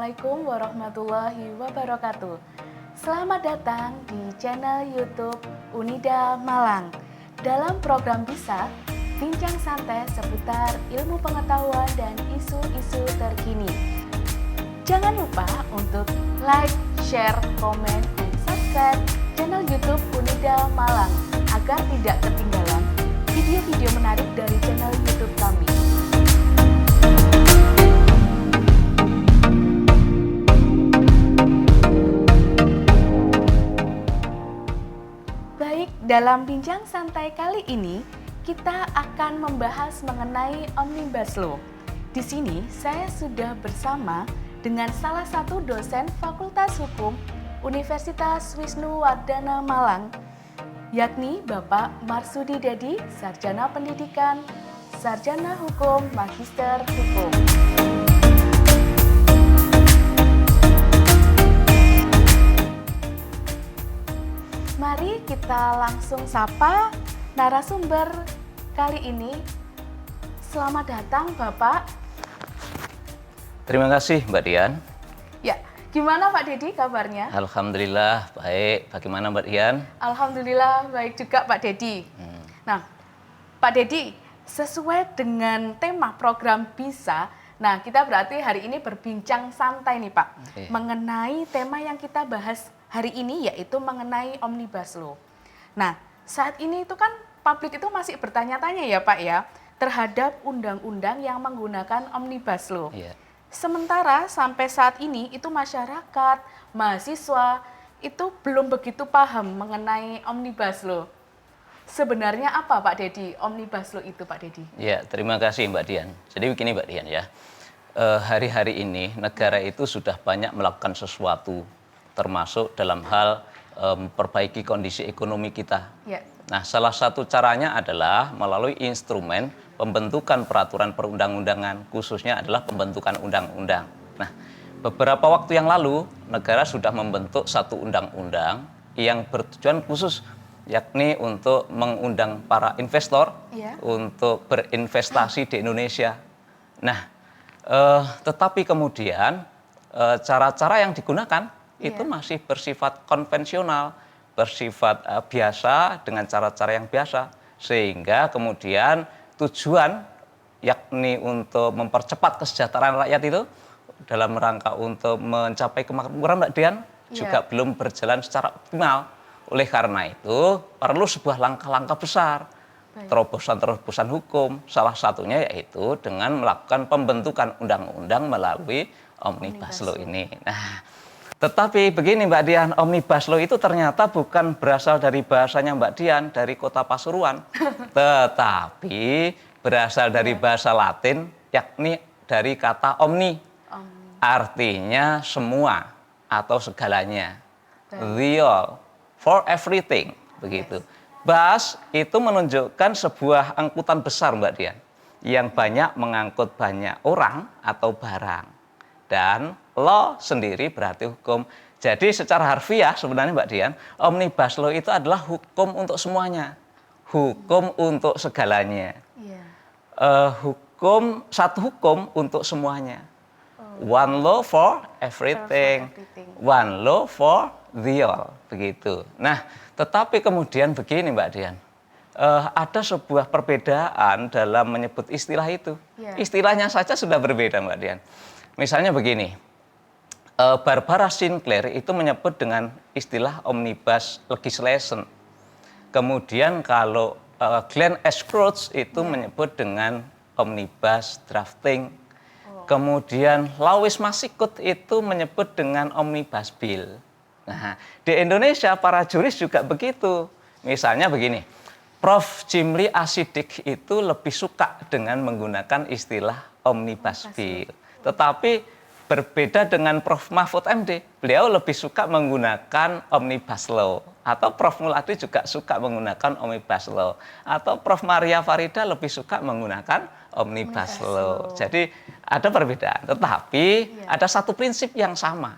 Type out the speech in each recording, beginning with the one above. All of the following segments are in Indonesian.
Assalamualaikum warahmatullahi wabarakatuh. Selamat datang di channel YouTube Unida Malang. Dalam program BISA, bincang santai seputar ilmu pengetahuan dan isu-isu terkini. Jangan lupa untuk like, share, komen, dan subscribe channel YouTube Unida Malang agar tidak ketinggalan video-video menarik dari channel YouTube kami. Baik, dalam bincang santai kali ini kita akan membahas mengenai Omnibus Law. Di sini saya sudah bersama dengan salah satu dosen Fakultas Hukum Universitas Wisnuwardana Malang, yakni Bapak Marsudi Dedi, Sarjana Pendidikan, Sarjana Hukum, Magister Hukum. Mari kita langsung sapa narasumber kali ini. Selamat datang Bapak. Terima kasih Mbak Dian. Ya, gimana Pak Dedi kabarnya? Alhamdulillah baik. Bagaimana Mbak Dian? Alhamdulillah baik juga Pak Dedi. Nah, Pak Dedi, sesuai dengan tema program BISA, nah kita berarti hari ini berbincang santai nih Pak, mengenai tema yang kita bahas hari ini yaitu mengenai Omnibus Law. Nah, saat ini itu kan publik itu masih bertanya-tanya ya Pak ya, terhadap undang-undang yang menggunakan Omnibus Law. Sementara sampai saat ini itu masyarakat, mahasiswa itu belum begitu paham mengenai Omnibus Law. Sebenarnya apa Pak Dedi, Omnibus Law itu Pak Dedi? Ya, terima kasih Mbak Dian. Jadi begini Mbak Dian ya, hari-hari ini negara itu sudah banyak melakukan sesuatu, termasuk dalam hal memperbaiki kondisi ekonomi kita. Nah, salah satu caranya adalah melalui instrumen pembentukan peraturan perundang-undangan, khususnya adalah pembentukan undang-undang. Nah, beberapa waktu yang lalu, negara sudah membentuk satu undang-undang yang bertujuan khusus, yakni untuk mengundang para investor untuk berinvestasi di Indonesia. Nah, tetapi kemudian cara-cara yang digunakan itu masih bersifat konvensional, bersifat biasa dengan cara-cara yang biasa, sehingga kemudian tujuan yakni untuk mempercepat kesejahteraan rakyat itu dalam rangka untuk mencapai kemakmuran Mbak Dian juga belum berjalan secara optimal. Oleh karena itu perlu sebuah langkah-langkah besar, terobosan-terobosan hukum, salah satunya yaitu dengan melakukan pembentukan undang-undang melalui Omnibus Law ini. Nah, tetapi begini Mbak Dian, Omnibus Law itu ternyata bukan berasal dari bahasanya Mbak Dian, dari kota Pasuruan, tetapi berasal dari bahasa Latin, yakni dari kata omni, artinya semua atau segalanya, the all, for everything, begitu. Bus itu menunjukkan sebuah angkutan besar Mbak Dian, yang banyak mengangkut banyak orang atau barang. Dan law sendiri berarti hukum. Jadi secara harfiah sebenarnya Mbak Dian, Omnibus Law itu adalah hukum untuk semuanya. Hukum untuk segalanya. Satu hukum untuk semuanya. One law for everything. One law for the all. Begitu. Nah, tetapi kemudian begini Mbak Dian. Ada sebuah perbedaan dalam menyebut istilah itu. Istilahnya saja sudah berbeda Mbak Dian. Misalnya begini, Barbara Sinclair itu menyebut dengan istilah omnibus legislation. Kemudian kalau Glenn Ashcroft itu menyebut dengan omnibus drafting. Kemudian Louis Masikut itu menyebut dengan omnibus bill. Nah, di Indonesia para juris juga begitu. Misalnya begini, Prof. Jimli Asidik itu lebih suka dengan menggunakan istilah omnibus bill. Tetapi berbeda dengan Prof. Mahfud MD, beliau lebih suka menggunakan Omnibus Law. Atau Prof. Muladi juga suka menggunakan Omnibus Law. Atau Prof. Maria Farida lebih suka menggunakan Omnibus Law. Jadi ada perbedaan, tetapi ada satu prinsip yang sama,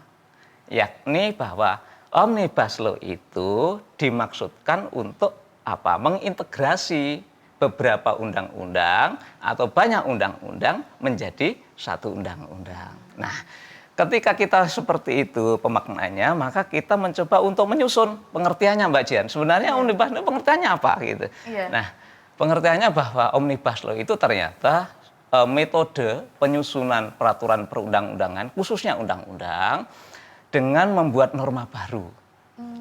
yakni bahwa Omnibus Law itu dimaksudkan untuk apa? Mengintegrasi beberapa undang-undang atau banyak undang-undang menjadi satu undang-undang. Nah, ketika kita seperti itu pemaknaannya, maka kita mencoba untuk menyusun pengertiannya, Mbak Jian. Sebenarnya omnibus law pengertiannya apa gitu. Nah, pengertiannya bahwa omnibus law itu ternyata metode penyusunan peraturan perundang-undangan, khususnya undang-undang, dengan membuat norma baru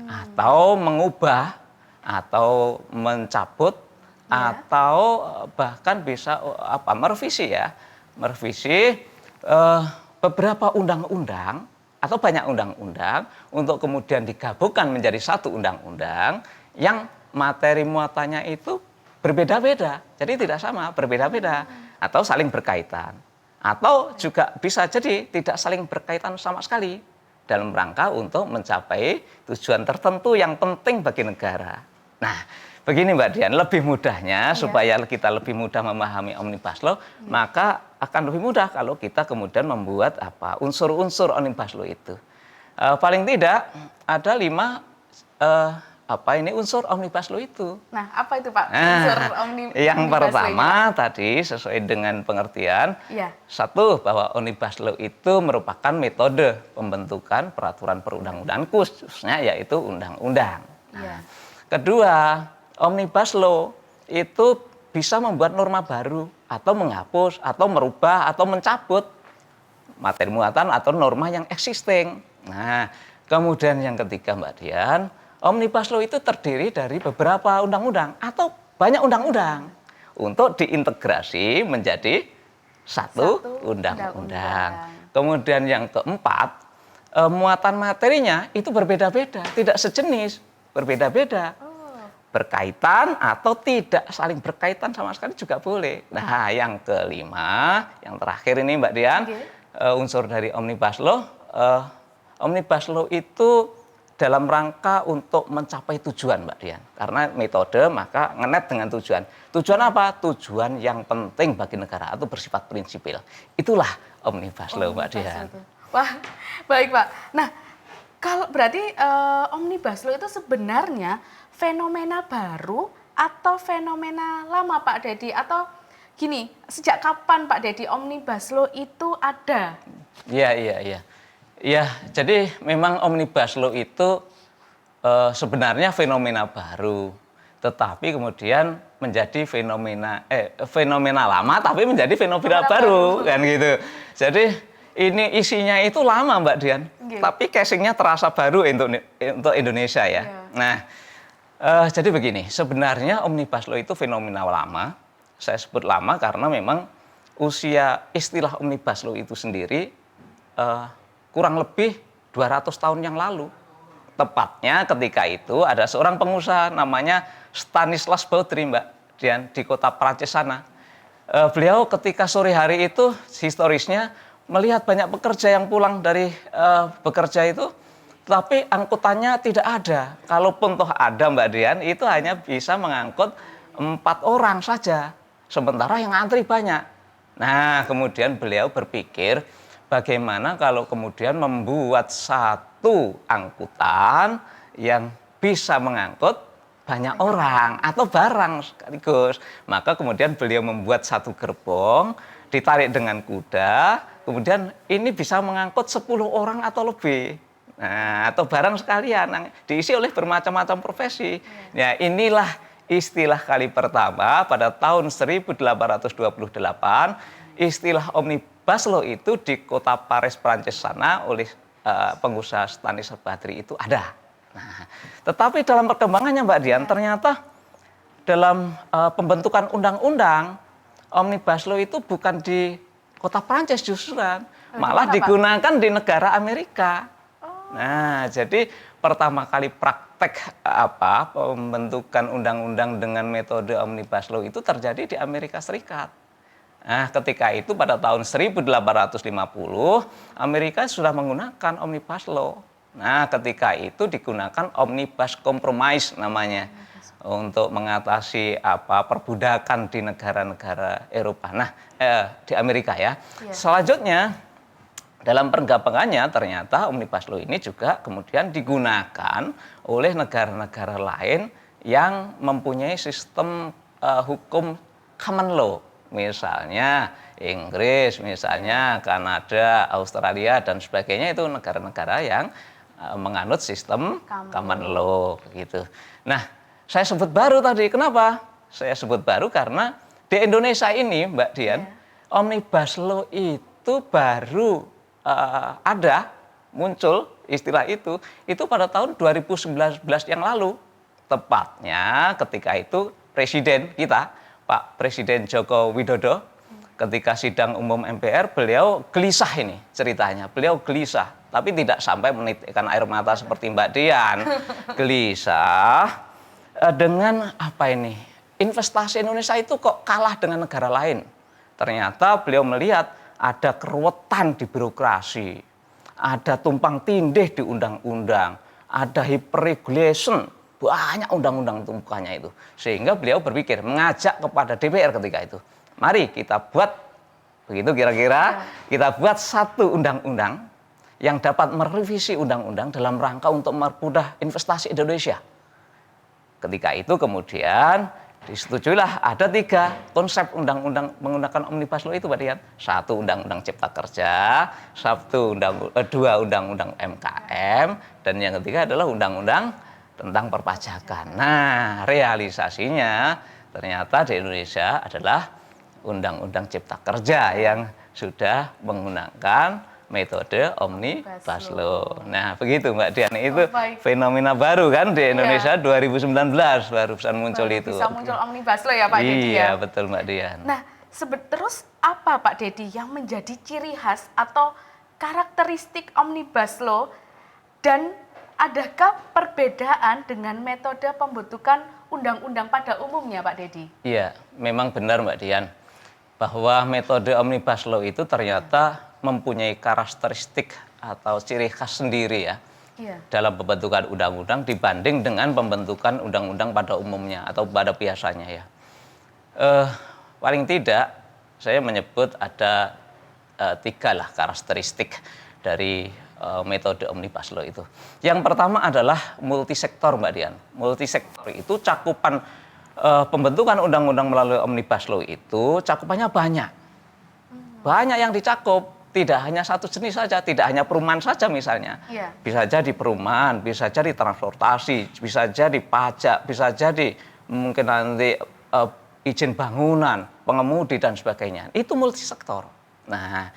atau mengubah atau mencabut atau bahkan bisa merevisi beberapa undang-undang atau banyak undang-undang untuk kemudian digabungkan menjadi satu undang-undang yang materi muatannya itu berbeda-beda, jadi tidak sama, berbeda-beda atau saling berkaitan atau juga bisa jadi tidak saling berkaitan sama sekali dalam rangka untuk mencapai tujuan tertentu yang penting bagi negara. Nah, begini Mbak Dian, lebih mudahnya supaya kita lebih mudah memahami omnibus law, maka akan lebih mudah kalau kita kemudian membuat unsur-unsur omnibus law itu. Paling tidak ada 5 unsur omnibus law itu. Nah, apa itu Pak? Unsur yang pertama tadi sesuai dengan pengertian, satu bahwa omnibus law itu merupakan metode pembentukan peraturan perundang-undangan khususnya yaitu undang-undang. Kedua, omnibus law itu bisa membuat norma baru atau menghapus atau merubah atau mencabut materi muatan atau norma yang existing. Nah, kemudian yang ketiga Mbak Dian, omnibus law itu terdiri dari beberapa undang-undang atau banyak undang-undang untuk diintegrasi menjadi satu undang-undang. Kemudian yang keempat, muatan materinya itu berbeda-beda, tidak sejenis, berbeda-beda. Berkaitan atau tidak saling berkaitan sama sekali juga boleh. Nah, yang kelima, yang terakhir ini Mbak Dian, unsur dari omnibus law. Omnibus law itu dalam rangka untuk mencapai tujuan Mbak Dian. Karena metode maka ngenet dengan tujuan. Tujuan apa? Tujuan yang penting bagi negara atau bersifat prinsipil. Itulah omnibus law Mbak Dian. Wah, baik Pak. Nah, kalau berarti omnibus law itu sebenarnya fenomena baru atau fenomena lama Pak Dedi? Atau gini, sejak kapan Pak Dedi omnibus law itu ada? Iya. Ya, jadi memang omnibus law itu sebenarnya fenomena baru, tetapi kemudian menjadi fenomena lama tapi menjadi fenomena baru kan gitu. Jadi ini isinya itu lama Mbak Dian, tapi casingnya terasa baru untuk Indonesia ya. Nah, jadi begini, sebenarnya omnibus law itu fenomena lama. Saya sebut lama karena memang usia istilah omnibus law itu sendiri kurang lebih 200 tahun yang lalu. Tepatnya ketika itu ada seorang pengusaha namanya Stanislas Baudry Mbak Dian di kota Prancis sana. Beliau ketika sore hari itu historisnya melihat banyak pekerja yang pulang dari bekerja itu, tapi angkutannya tidak ada. Kalaupun toh ada Mbak Dian, itu hanya bisa mengangkut 4 orang saja. Sementara yang antri banyak. Nah, kemudian beliau berpikir, bagaimana kalau kemudian membuat satu angkutan yang bisa mengangkut banyak orang atau barang sekaligus. Maka kemudian beliau membuat satu gerbong, ditarik dengan kuda, kemudian ini bisa mengangkut 10 orang atau lebih. Nah, atau barang sekalian yang diisi oleh bermacam-macam profesi. Ya, inilah istilah kali pertama pada tahun 1828, istilah omnibus law itu di kota Paris, Prancis sana oleh pengusaha Stanislas Baudry itu ada. Nah, tetapi dalam perkembangannya Mbak Dian, ternyata dalam pembentukan undang-undang, omnibus law itu bukan di kota Prancis justruan, malah digunakan di negara Amerika. Nah, jadi pertama kali praktek pembentukan undang-undang dengan metode omnibus law itu terjadi di Amerika Serikat. Nah, ketika itu pada tahun 1850 Amerika sudah menggunakan omnibus law. Nah, ketika itu digunakan omnibus compromise namanya untuk mengatasi perbudakan di negara-negara Eropa. Nah, di Amerika ya. Selanjutnya dalam perkembangannya ternyata omnibus law ini juga kemudian digunakan oleh negara-negara lain yang mempunyai sistem hukum common law. Misalnya Inggris, misalnya Kanada, Australia, dan sebagainya itu negara-negara yang menganut sistem common law gitu. Nah, saya sebut baru tadi. Kenapa? Saya sebut baru karena di Indonesia ini, Mbak Dian, Omnibus Law itu baru ada, muncul istilah itu pada tahun 2019 yang lalu. Tepatnya ketika itu Presiden kita, Pak Presiden Joko Widodo, ketika sidang umum MPR, beliau gelisah ini ceritanya. Beliau gelisah, tapi tidak sampai menitikkan air mata seperti Mbak Dian. Gelisah dengan apa ini? Investasi Indonesia itu kok kalah dengan negara lain. Ternyata beliau melihat ada keruwetan di birokrasi, ada tumpang tindih di undang-undang, ada hyperregulation, banyak undang-undang tumpukannya itu. Sehingga beliau berpikir mengajak kepada DPR ketika itu, mari kita buat, begitu kira-kira, kita buat satu undang-undang yang dapat merevisi undang-undang dalam rangka untuk mempermudah investasi Indonesia. Ketika itu kemudian disetujuilah ada 3 konsep undang-undang menggunakan Omnibus Law itu, Pak Dian. 1 Undang-Undang Cipta Kerja, 2 Undang-Undang MKM, dan yang ketiga adalah Undang-Undang tentang perpajakan. Nah, realisasinya ternyata di Indonesia adalah Undang-Undang Cipta Kerja yang sudah menggunakan metode Omnibus Law. Nah, begitu Mbak Dian, itu fenomena baru kan di Indonesia 2019 barusan muncul itu. Bisa muncul Omnibus Law ya Pak Dedi ya? Iya, betul Mbak Dian. Nah, terus apa Pak Dedi yang menjadi ciri khas atau karakteristik Omnibus Law, dan adakah perbedaan dengan metode pembentukan undang-undang pada umumnya Pak Dedi? Iya, memang benar Mbak Dian, bahwa metode Omnibus Law itu ternyata mempunyai karakteristik atau ciri khas sendiri ya, dalam pembentukan undang-undang dibanding dengan pembentukan undang-undang pada umumnya atau pada biasanya ya. Paling tidak saya menyebut ada 3 lah karakteristik dari metode Omnibus Law itu. Yang pertama adalah multisektor Mbak Dian. Multisektor itu cakupan pembentukan undang-undang melalui Omnibus Law itu cakupannya banyak. Banyak yang dicakup. Tidak hanya satu jenis saja, tidak hanya perumahan saja misalnya. Bisa jadi perumahan, bisa jadi transportasi, bisa jadi pajak, bisa jadi mungkin nanti izin bangunan, pengemudi dan sebagainya. Itu multisektor. Nah,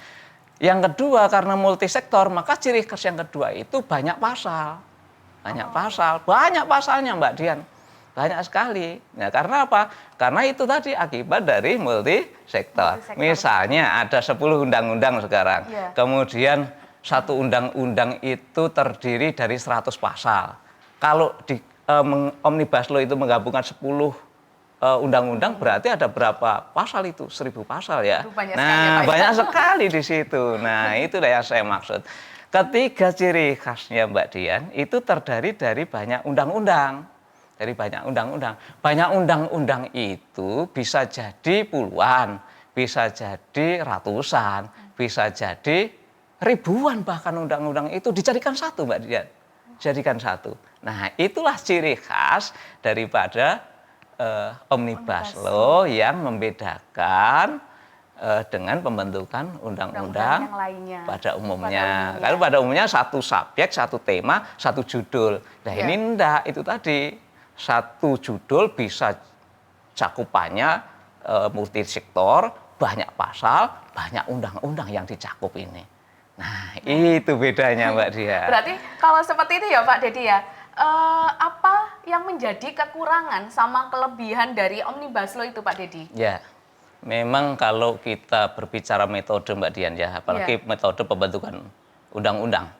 yang kedua karena multisektor, maka ciri khas yang kedua itu banyak pasal. Banyak pasalnya Mbak Dian. Banyak sekali. Nah, karena apa? Karena itu tadi akibat dari multisektor. Misalnya ada 10 undang-undang sekarang. Kemudian satu undang-undang itu terdiri dari 100 pasal. Kalau di Omnibus Law itu menggabungkan 10 undang-undang, berarti ada berapa pasal itu? 1000 pasal ya. Banyak sekali di situ. Nah, itu yang saya maksud. Ketiga ciri khasnya Mbak Dian itu terdiri dari banyak undang-undang. Banyak undang-undang itu bisa jadi puluhan, bisa jadi ratusan, bisa jadi ribuan bahkan undang-undang itu dijadikan satu Mbak Dian. Jadikan satu. Nah, itulah ciri khas daripada Omnibus Law yang membedakan dengan pembentukan undang-undang pada umumnya. Karena pada umumnya satu subjek, satu tema, satu judul. Nah, ini enggak, itu tadi. Satu judul bisa cakupannya multisektor, banyak pasal, banyak undang-undang yang dicakup ini. Nah, itu bedanya Mbak Dia. Berarti kalau seperti itu ya Pak Dedi ya, apa yang menjadi kekurangan sama kelebihan dari Omnibus Law itu Pak Dedi? Ya, memang kalau kita berbicara metode Mbak Dian ya, apalagi metode pembentukan undang-undang,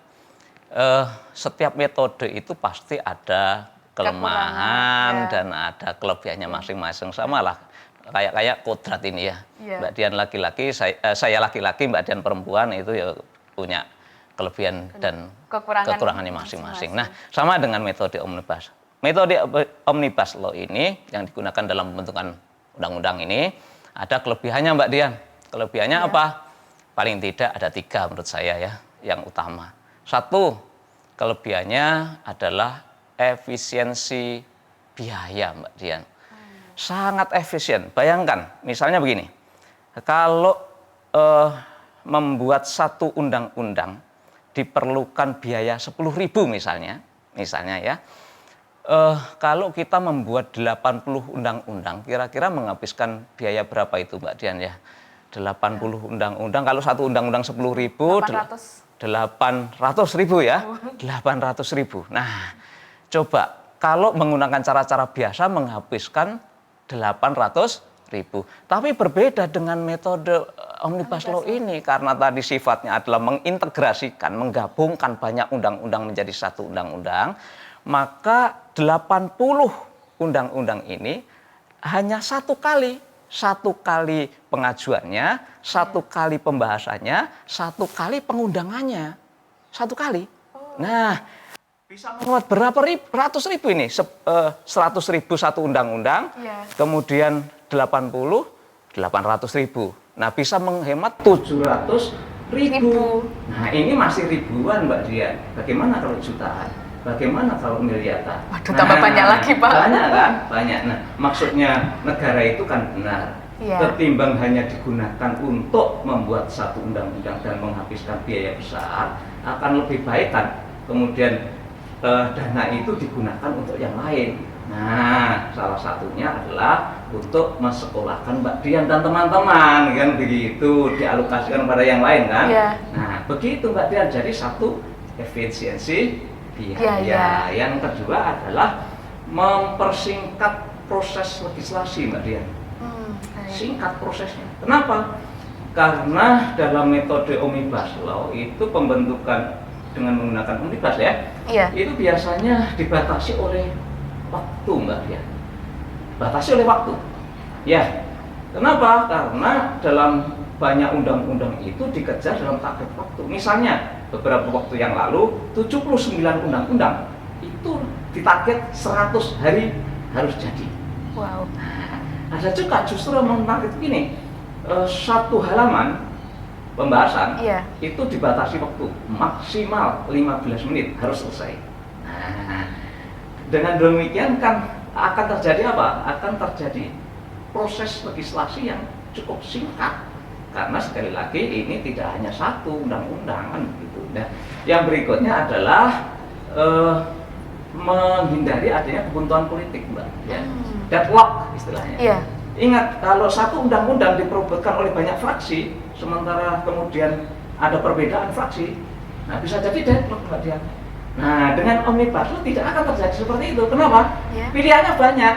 setiap metode itu pasti ada kelemahan dan ada kelebihannya masing-masing. Sama lah kayak kodrat ini ya. Mbak Dian laki-laki, saya laki-laki, Mbak Dian perempuan, itu ya punya kelebihan dan kekurangannya masing-masing. Nah, sama dengan metode Omnibus. Metode Omnibus Law ini yang digunakan dalam pembentukan undang-undang ini ada kelebihannya Mbak Dian. Kelebihannya apa? Paling tidak ada 3 menurut saya ya, yang utama. 1, kelebihannya adalah efisiensi biaya Mbak Dian. Sangat efisien. Bayangkan, misalnya begini, Kalau membuat satu undang-undang diperlukan biaya 10.000 misalnya ya. Kalau kita membuat 80 undang-undang, kira-kira menghabiskan biaya berapa itu Mbak Dian ya? 80 undang-undang, kalau satu undang-undang 10.000, 800.000 ya? 800.000. Nah, coba kalau menggunakan cara-cara biasa menghabiskan 800.000. Tapi berbeda dengan metode Omnibus Law ini, karena tadi sifatnya adalah mengintegrasikan, menggabungkan banyak undang-undang menjadi satu undang-undang, maka 80 undang-undang ini hanya satu kali pengajuannya, satu kali pembahasannya, satu kali pengundangannya, satu kali. Nah, bisa memuat berapa ratus ribu ini? 100.000 satu undang-undang, kemudian 800.000. Nah, bisa menghemat 700.000. Nah, ini masih ribuan Mbak Dian. Bagaimana kalau jutaan? Bagaimana kalau miliaran? Waduh, tambah banyak lagi Pak. Banyak kan? Banyak. Nah, maksudnya negara itu kan benar. Ketimbang hanya digunakan untuk membuat satu undang-undang dan menghabiskan biaya besar, akan lebih baik kan kemudian dana itu digunakan untuk yang lain. Nah, salah satunya adalah untuk mensekolahkan Mbak Dian dan teman-teman, kan begitu, dialokasikan pada yang lain kan. Nah, begitu Mbak Dian, jadi satu efisiensi biaya. Yang kedua adalah mempersingkat proses legislasi Mbak Dian. Singkat prosesnya. Kenapa? Karena dalam metode Omnibus Law itu pembentukan dengan menggunakan omnibus itu biasanya dibatasi oleh waktu Mbak Dian. Batasi oleh waktu. Ya. Kenapa? Karena dalam banyak undang-undang itu dikejar dalam target waktu. Misalnya beberapa waktu yang lalu 79 undang-undang itu ditarget 100 hari harus jadi. Wow. Nah, ada juga justru yang menarget gini, satu halaman pembahasan itu dibatasi waktu maksimal 15 menit harus selesai. Nah, dengan demikian kan akan terjadi apa? Akan terjadi proses legislasi yang cukup singkat. Karena sekali lagi ini tidak hanya satu undang-undang kan begitu. Nah, yang berikutnya adalah menghindari adanya kebuntuan politik, Mbak. Ya. Deadlock istilahnya. Ingat, kalau satu undang-undang diperebutkan oleh banyak fraksi, sementara kemudian ada perbedaan fraksi, nah bisa jadi deadlock, Mbak Dian. Nah, dengan Omnibus Law tidak akan terjadi seperti itu. Kenapa? Pilihannya banyak.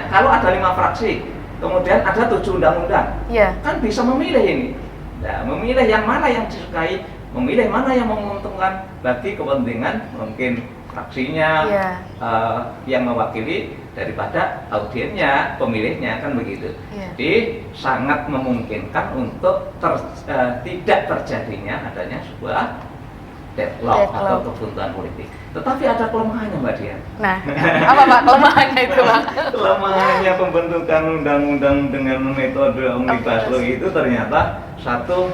Kalau ada 5 fraksi, kemudian ada 7 undang-undang, kan bisa memilih ini. Nah, memilih yang mana yang disukai, memilih mana yang menguntungkan bagi kepentingan mungkin fraksinya yang mewakili daripada audiennya, pemilihnya, kan begitu. Jadi sangat memungkinkan untuk tidak terjadinya adanya sebuah deadlock atau kebuntuan politik. Tetapi ada kelemahannya Mbak Dian. Nah, apa Pak kelemahannya itu Pak? Kelemahannya pembentukan undang-undang dengan metode Omnibus Law itu ternyata satu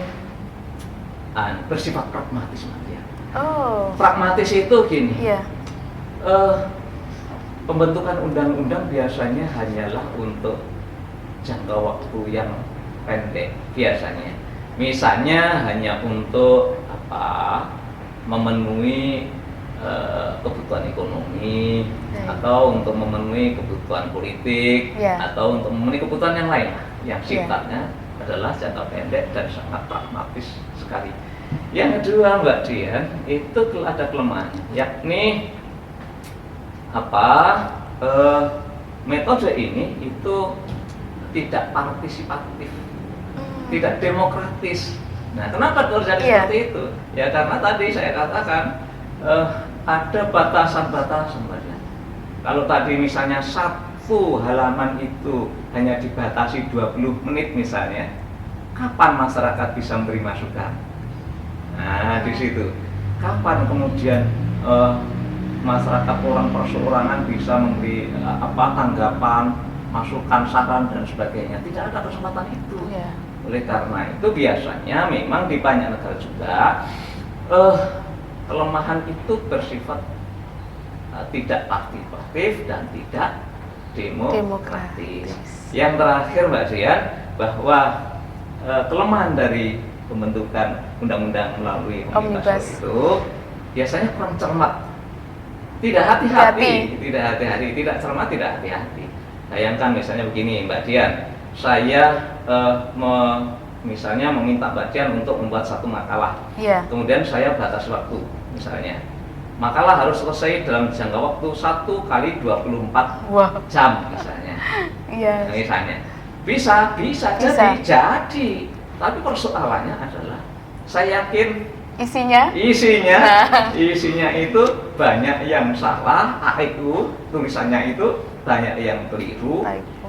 bersifat pragmatis Mbak Dian. Pragmatis itu gini. Pembentukan undang-undang biasanya hanyalah untuk jangka waktu yang pendek biasanya. Misalnya hanya untuk memenuhi kebutuhan ekonomi, atau untuk memenuhi kebutuhan politik, atau untuk memenuhi kebutuhan yang lain yang sifatnya adalah jangka pendek dan sangat pragmatis sekali. Yang kedua Mbak Dian, itu ada kelemahan, yakni metode ini itu tidak partisipatif, tidak demokratis. Nah, kenapa terjadi seperti itu? Ya karena tadi saya katakan ada batasan-batasan. Kalau tadi misalnya satu halaman itu hanya dibatasi 20 menit misalnya, kapan masyarakat bisa memberi masukan? Nah, di situ. Kapan kemudian masyarakat orang perseorangan bisa memberi tanggapan, masukan, saran dan sebagainya? Tidak ada kesempatan itu. Oleh karena itu biasanya memang di banyak negara juga kelemahan itu bersifat tidak partisipatif dan tidak demokratis. Yang terakhir Mbak Dian, bahwa kelemahan dari pembentukan undang-undang melalui Omnibus Law itu biasanya kurang cermat, tidak hati-hati, tidak cermat, tidak hati-hati. Bayangkan misalnya begini, Mbak Dian, saya misalnya meminta Mbak Dian untuk membuat satu makalah, kemudian saya batas waktu, misalnya makalah harus selesai dalam jangka waktu 1 kali 24 jam misalnya. Nah, misalnya bisa jadi, tapi persoalannya adalah saya yakin isinya itu banyak yang salah, AIU tulisannya itu banyak yang keliru,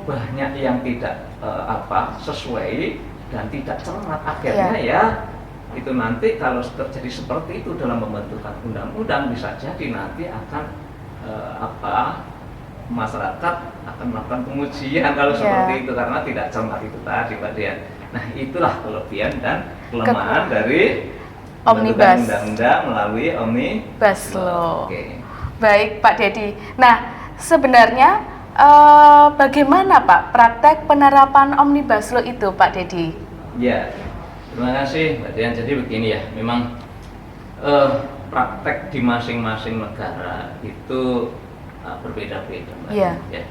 banyak yang tidak sesuai dan tidak cermat. Akhirnya ya itu nanti kalau terjadi seperti itu dalam pembentukan undang-undang, bisa jadi nanti akan masyarakat akan melakukan pengujian kalau seperti itu, karena tidak cermat itu tadi, Pak Dian. Nah, itulah kelebihan dan kelemahan dari Omnibus undang-undang melalui Omnibus Law. Baik, Pak Dedi. Nah, sebenarnya bagaimana Pak praktek penerapan Omnibus Law itu, Pak Dedi? Ya, terima kasih Mbak Dian. Jadi begini ya, memang praktek di masing-masing negara itu berbeda-beda, Mbak. Ya.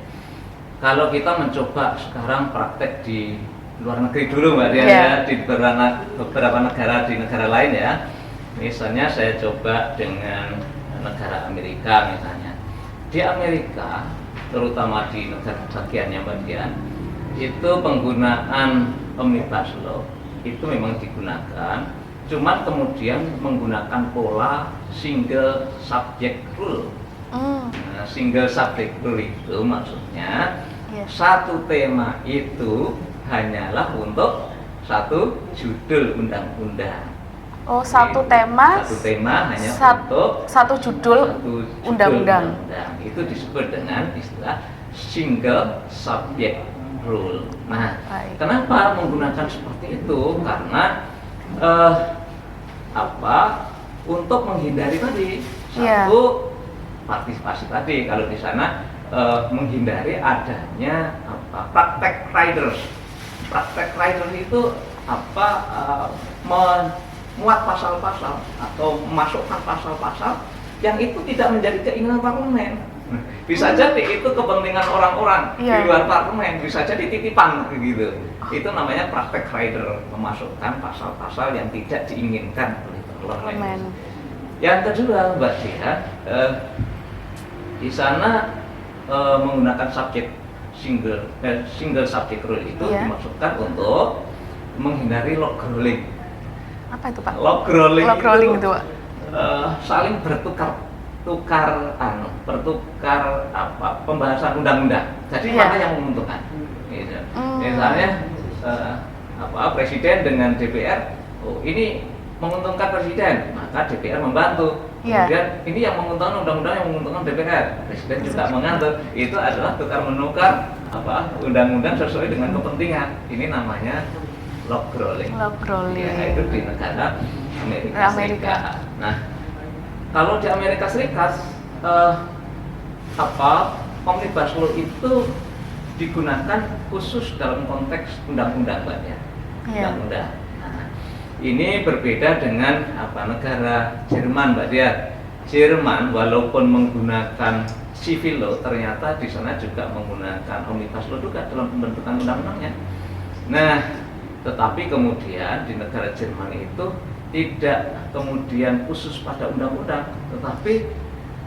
Kalau kita mencoba sekarang praktek di luar negeri dulu, Mbak Dian, ya, di beberapa negara, di negara lain ya. Misalnya saya coba dengan negara Amerika misalnya. Di Amerika, terutama di negara bagiannya Mbak Dian, itu penggunaan Omnibus Law itu memang digunakan, cuman kemudian menggunakan pola single subject rule. Nah, single subject rule itu maksudnya satu tema itu hanyalah untuk satu judul undang-undang. Satu tema hanya untuk satu judul undang-undang. Itu disebut dengan istilah single subject rule. Nah, kenapa menggunakan seperti itu? Karena untuk menghindari tadi satu partisipasi tadi, kalau di sana menghindari adanya praktek riders. Praktek riders itu memuat pasal-pasal atau memasukkan pasal-pasal yang itu tidak menjadi keinginan parlemen. Bisa jadi itu kepentingan orang-orang di luar parlemen, bisa jadi titipan gitu. Itu namanya praktek rider, memasukkan pasal-pasal yang tidak diinginkan oleh parlemen. Yang kedua, Mbak Dian, di sana menggunakan single subject rule itu dimaksudkan untuk menghindari log rolling. Apa itu, Pak? Log rolling itu Pak? Saling bertukar pembahasan undang-undang. Jadi mana yang menguntungkan? Gitu. Misalnya presiden dengan DPR, ini menguntungkan presiden, maka DPR membantu. Kemudian ini yang menguntungkan undang-undang, yang menguntungkan DPR, presiden juga mengantuk. Itu adalah tukar menukar undang-undang sesuai dengan kepentingan. Ini namanya log rolling. Ya, itu di negara Amerika Serikat. Nah, kalau di Amerika Serikat Omnibus Law itu digunakan khusus dalam konteks undang-undang, Mbak ya. Undang-undang. Nah, ini berbeda dengan negara Jerman, Mbak Dian. Jerman walaupun menggunakan civil law, ternyata di sana juga menggunakan Omnibus Law juga dalam pembentukan undang-undangnya. Nah, tetapi kemudian di negara Jerman itu tidak kemudian khusus pada undang-undang, tetapi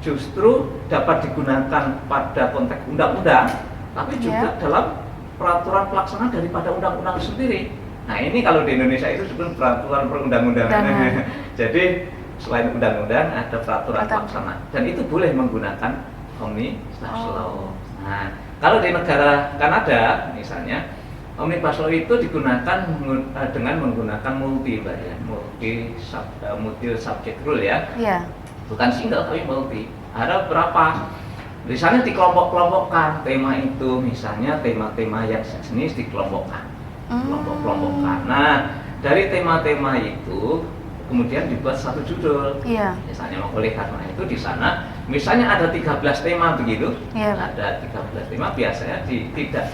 justru dapat digunakan pada konteks undang-undang, tapi juga dalam peraturan pelaksana daripada undang-undang sendiri. Nah, ini kalau di Indonesia itu disebut peraturan perundang-undangan. Jadi selain undang-undang ada peraturan pelaksana, dan itu boleh menggunakan Omnibus Law. Nah, kalau di negara Kanada misalnya, Omnibus Law itu digunakan dengan menggunakan multi subject rule ya. Bukan single tapi multi. Ada berapa? Misalnya dikelompok-kelompokkan tema itu, misalnya tema-tema yang sejenis dikelompokkan. Kelompok-kelompokkan. Nah, dari tema-tema itu kemudian dibuat satu judul. Misalnya oleh karena itu di sana misalnya ada 13 tema begitu. Ada 13 tema, biasanya tidak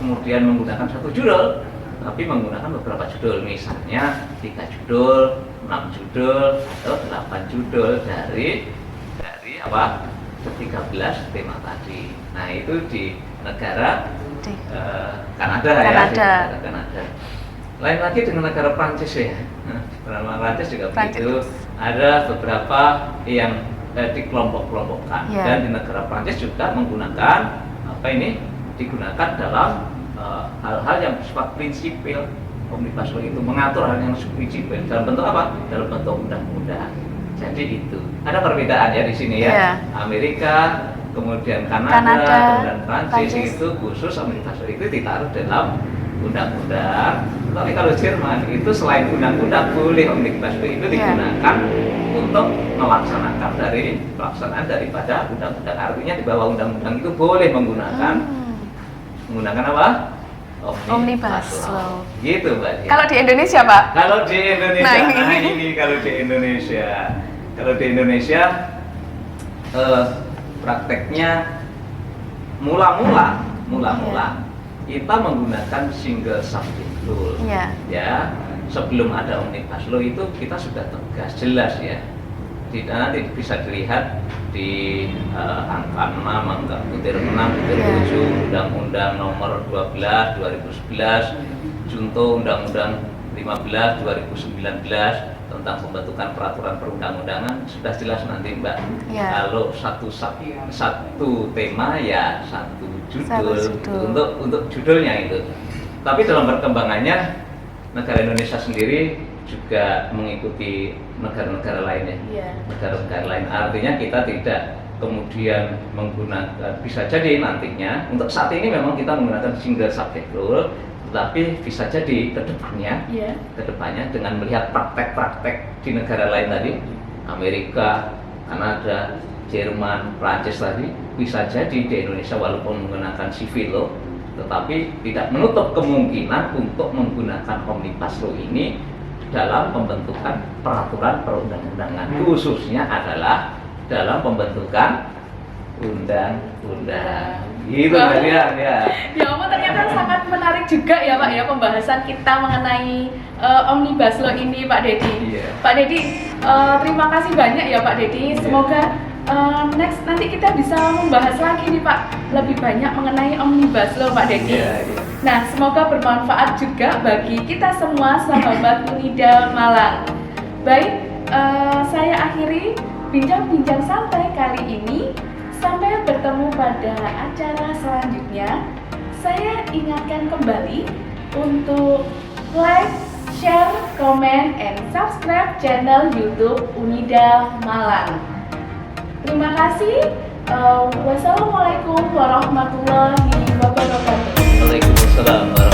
kemudian menggunakan satu judul, tapi menggunakan beberapa judul, misalnya 3 judul, 6 judul, atau 8 judul dari apa? 13 tema tadi. Nah, itu di negara Kanada ya, di negara Kanada. Lain lagi dengan negara Prancis ya. Negara Prancis juga begitu. Ada beberapa yang dikelompok-kelompokkan, dan di negara Prancis juga menggunakan digunakan dalam hal-hal yang bersifat prinsipil. Omnibus Law itu mengatur hal yang prinsipil dalam bentuk apa? Dalam bentuk undang-undang. Jadi itu ada perbedaan ya di sini ya. Amerika, kemudian Kanada, kemudian Prancis itu khusus Omnibus Law itu ditaruh dalam undang-undang. Tapi kalau Jerman itu selain undang-undang boleh Omnibus Law itu digunakan untuk melaksanakan pelaksanaan daripada undang-undang. Artinya di bawah undang-undang itu boleh menggunakan apa? Omnibus Law. Gitu, Mbak. Kalau di Indonesia, Pak? Kalau di Indonesia, kalau di Indonesia prakteknya mula-mula kita menggunakan single subject rule. Ya, sebelum ada Omnibus Law itu kita sudah tegas, jelas ya. Nanti bisa dilihat di angka 6, angka butir 6, butir 7, Undang-Undang Nomor 12 2011, Junto Undang-Undang 15 2019 tentang pembentukan peraturan perundang-undangan, sudah jelas nanti, Mbak. Kalau satu tema ya satu judul untuk judulnya itu. Tapi dalam perkembangannya negara Indonesia sendiri juga mengikuti negara-negara lainnya. Negara-negara lain, artinya kita tidak kemudian menggunakan, bisa jadi nantinya untuk saat ini memang kita menggunakan single subject rule, tetapi bisa jadi kedepannya dengan melihat praktek-praktek di negara lain tadi, Amerika, Kanada, Jerman, Prancis tadi, bisa jadi di Indonesia walaupun menggunakan civil law, tetapi tidak menutup kemungkinan untuk menggunakan Omnibus Law ini dalam pembentukan peraturan perundang-undangan, khususnya adalah dalam pembentukan undang-undang. Gitu ya. Ya ampun, ternyata sangat menarik juga ya Pak ya pembahasan kita mengenai Omnibus Law ini, Pak Dedi. Pak Dedi, terima kasih banyak ya Pak Dedi. Semoga next nanti kita bisa membahas lagi nih Pak, lebih banyak mengenai Omnibus Law, Pak Dedi. Nah, semoga bermanfaat juga bagi kita semua sahabat Unida Malang. Baik, saya akhiri bincang-bincang santai kali ini. Sampai bertemu pada acara selanjutnya. Saya ingatkan kembali untuk like, share, comment, and subscribe channel YouTube Unida Malang. Terima kasih. Wassalamualaikum warahmatullahi wabarakatuh. Waalaikumsalam warahmatullahi wabarakatuh.